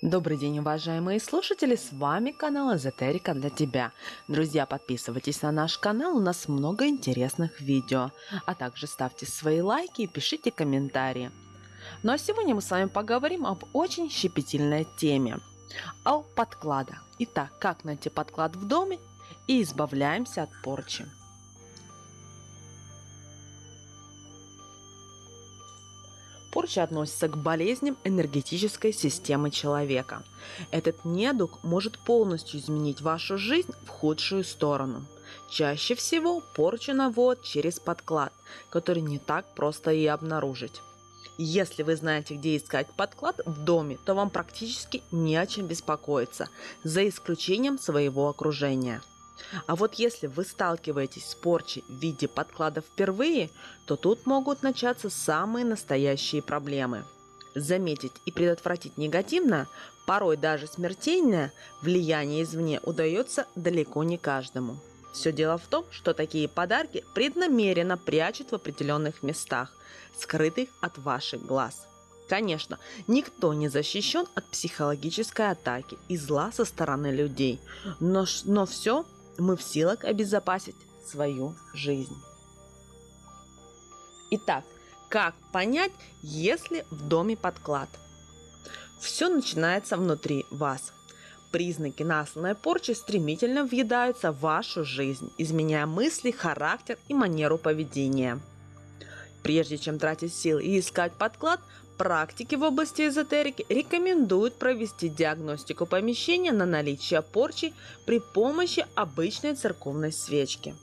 Добрый день, уважаемые слушатели, с вами канал Эзотерика для тебя. Друзья, подписывайтесь на наш канал, у нас много интересных видео, а также ставьте свои лайки и пишите комментарии. Ну а сегодня мы с вами поговорим об очень щепетильной теме, о подкладах. Итак, как найти подклад в доме и избавляемся от порчи. Порча относится к болезням энергетической системы человека. Этот недуг может полностью изменить вашу жизнь в худшую сторону. Чаще всего порчу наводят через подклад, который не так просто и обнаружить. Если вы знаете, где искать подклад в доме, то вам практически не о чем беспокоиться, за исключением своего окружения. А вот если вы сталкиваетесь с порчей в виде подклада впервые, то тут могут начаться самые настоящие проблемы. Заметить и предотвратить негативное, порой даже смертельное, влияние извне удается далеко не каждому. Все дело в том, что такие подарки преднамеренно прячут в определенных местах, скрытых от ваших глаз. Конечно, никто не защищен от психологической атаки и зла со стороны людей, но все мы в силах обезопасить свою жизнь. Итак, как понять, если в доме подклад? Все начинается внутри вас. Признаки насланной порчи стремительно въедаются в вашу жизнь, изменяя мысли, характер и манеру поведения. Прежде чем тратить силы и искать подклад, практики в области эзотерики рекомендуют провести диагностику помещения на наличие порчи при помощи обычной церковной свечки.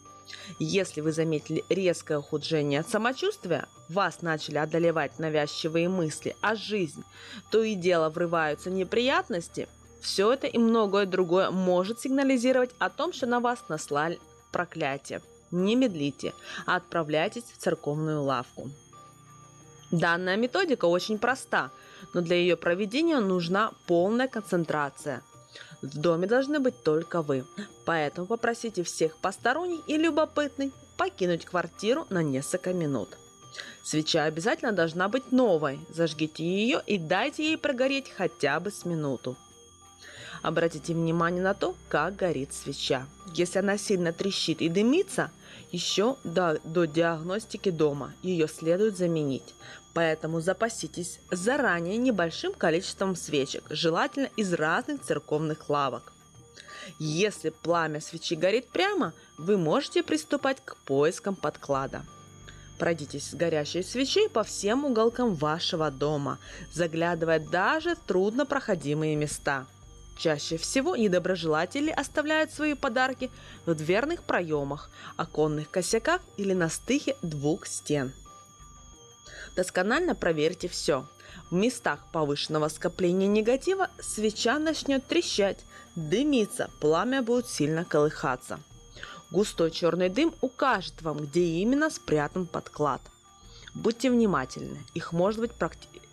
Если вы заметили резкое ухудшение от самочувствия, вас начали одолевать навязчивые мысли о жизни, то и дело врываются неприятности, все это и многое другое может сигнализировать о том, что на вас наслали проклятие. Не медлите, а отправляйтесь в церковную лавку. Данная методика очень проста, но для ее проведения нужна полная концентрация. В доме должны быть только вы, поэтому попросите всех посторонних и любопытных покинуть квартиру на несколько минут. Свеча обязательно должна быть новой, зажгите ее и дайте ей прогореть хотя бы с минуту. Обратите внимание на то, как горит свеча. Если она сильно трещит и дымится, еще до диагностики дома ее следует заменить. Поэтому запаситесь заранее небольшим количеством свечек, желательно из разных церковных лавок. Если пламя свечи горит прямо, вы можете приступать к поискам подклада. Пройдитесь с горящей свечей по всем уголкам вашего дома, заглядывая даже в труднопроходимые места. Чаще всего недоброжелатели оставляют свои подарки в дверных проемах, оконных косяках или на стыке двух стен. Досконально проверьте все. В местах повышенного скопления негатива свеча начнет трещать, дымиться, пламя будет сильно колыхаться. Густой черный дым укажет вам, где именно спрятан подклад. Будьте внимательны,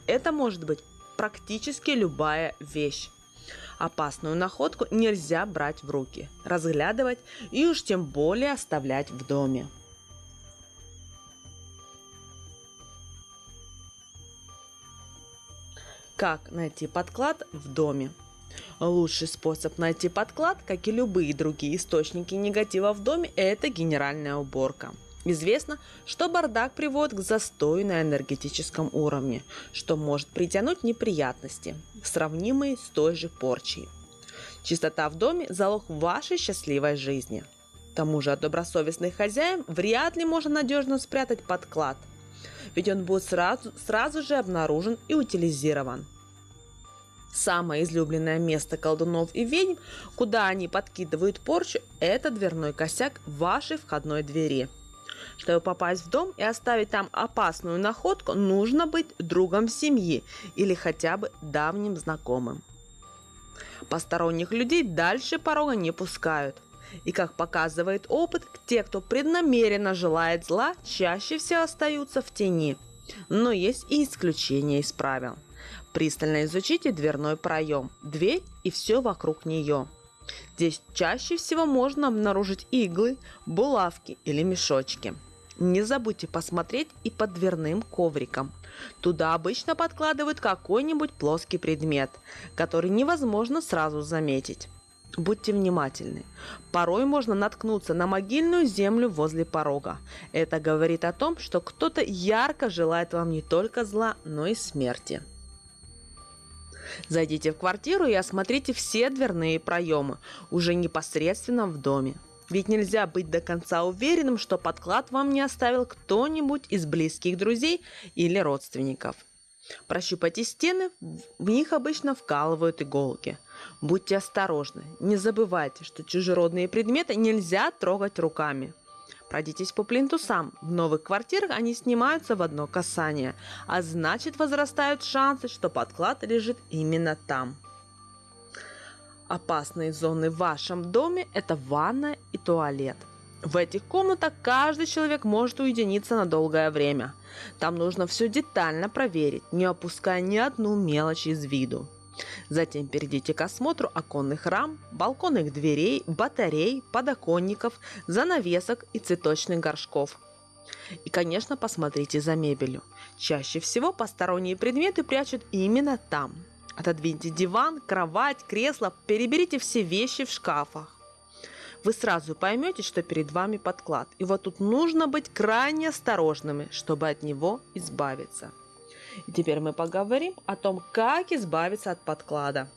это может быть практически любая вещь. Опасную находку нельзя брать в руки, разглядывать и уж тем более оставлять в доме. Как найти подклад в доме? Лучший способ найти подклад, как и любые другие источники негатива в доме, это генеральная уборка. Известно, что бардак приводит к застою на энергетическом уровне, что может притянуть неприятности, сравнимые с той же порчей. Чистота в доме – залог вашей счастливой жизни. К тому же от добросовестных хозяев вряд ли можно надежно спрятать подклад, ведь он будет сразу же обнаружен и утилизирован. Самое излюбленное место колдунов и ведьм, куда они подкидывают порчу, это дверной косяк вашей входной двери. Чтобы попасть в дом и оставить там опасную находку, нужно быть другом семьи или хотя бы давним знакомым. Посторонних людей дальше порога не пускают. И как показывает опыт, те, кто преднамеренно желает зла, чаще всего остаются в тени. Но есть и исключения из правил. Пристально изучите дверной проем, дверь и все вокруг нее. Здесь чаще всего можно обнаружить иглы, булавки или мешочки. Не забудьте посмотреть и под дверным ковриком. Туда обычно подкладывают какой-нибудь плоский предмет, который невозможно сразу заметить. Будьте внимательны. Порой можно наткнуться на могильную землю возле порога. Это говорит о том, что кто-то ярко желает вам не только зла, но и смерти. Зайдите в квартиру и осмотрите все дверные проемы, уже непосредственно в доме. Ведь нельзя быть до конца уверенным, что подклад вам не оставил кто-нибудь из близких друзей или родственников. Прощупайте стены, в них обычно вкалывают иголки. Будьте осторожны, не забывайте, что чужеродные предметы нельзя трогать руками. Пройдитесь по плинтусам, в новых квартирах они снимаются в одно касание, а значит возрастают шансы, что подклад лежит именно там. Опасные зоны в вашем доме – это ванная и туалет. В этих комнатах каждый человек может уединиться на долгое время. Там нужно все детально проверить, не опуская ни одну мелочь из виду. Затем перейдите к осмотру оконных рам, балконных дверей, батарей, подоконников, занавесок и цветочных горшков. И, конечно, посмотрите за мебелью. Чаще всего посторонние предметы прячут именно там. Отодвиньте диван, кровать, кресло, переберите все вещи в шкафах. Вы сразу поймете, что перед вами подклад. И вот тут нужно быть крайне осторожными, чтобы от него избавиться. И теперь мы поговорим о том, как избавиться от подклада.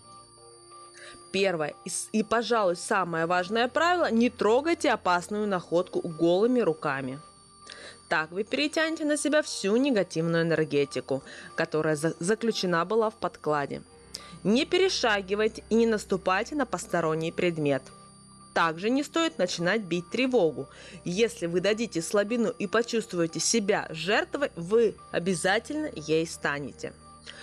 Первое и, пожалуй, самое важное правило – не трогайте опасную находку голыми руками. Так вы перетянете на себя всю негативную энергетику, которая заключена была в подкладе. Не перешагивайте и не наступайте на посторонний предмет. Также не стоит начинать бить тревогу. Если вы дадите слабину и почувствуете себя жертвой, вы обязательно ей станете.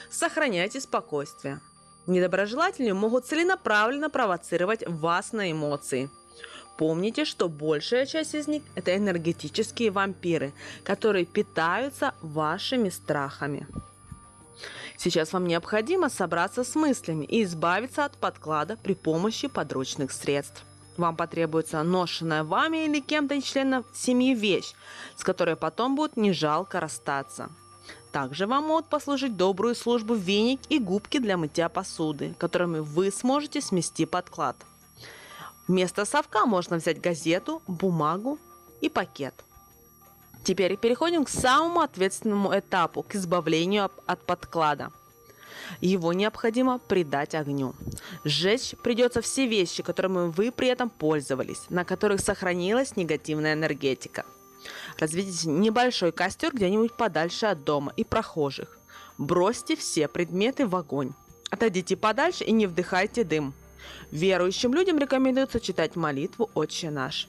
Сохраняйте спокойствие. Недоброжелатели могут целенаправленно провоцировать вас на эмоции. Помните, что большая часть из них – это энергетические вампиры, которые питаются вашими страхами. Сейчас вам необходимо собраться с мыслями и избавиться от подклада при помощи подручных средств. Вам потребуется ношенная вами или кем-то из членов семьи вещь, с которой потом будет не жалко расстаться. Также вам могут послужить добрую службу веник и губки для мытья посуды, которыми вы сможете смести подклад. Вместо совка можно взять газету, бумагу и пакет. Теперь переходим к самому ответственному этапу, к избавлению от подклада. Его необходимо придать огню. Сжечь придется все вещи, которыми вы при этом пользовались, на которых сохранилась негативная энергетика. Разведите небольшой костер где-нибудь подальше от дома и прохожих. Бросьте все предметы в огонь. Отойдите подальше и не вдыхайте дым. Верующим людям рекомендуется читать молитву «Отче наш».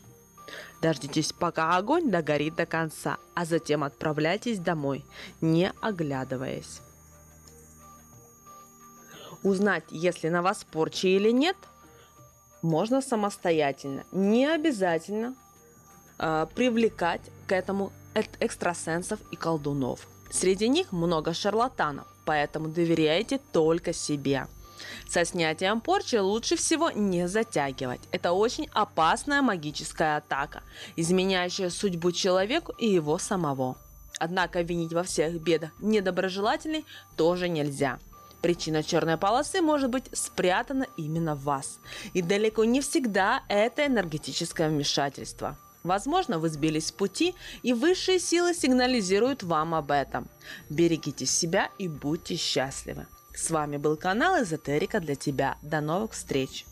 Дождитесь, пока огонь догорит до конца, а затем отправляйтесь домой, не оглядываясь. Узнать, если на вас порча или нет, можно самостоятельно. Не обязательно привлекать к этому экстрасенсов и колдунов. Среди них много шарлатанов, поэтому доверяйте только себе. Со снятием порчи лучше всего не затягивать. Это очень опасная магическая атака, изменяющая судьбу человеку и его самого. Однако винить во всех бедах недоброжелателей тоже нельзя. Причина черной полосы может быть спрятана именно в вас. И далеко не всегда это энергетическое вмешательство. Возможно, вы сбились с пути, и высшие силы сигнализируют вам об этом. Берегите себя и будьте счастливы. С вами был канал Эзотерика для тебя. До новых встреч!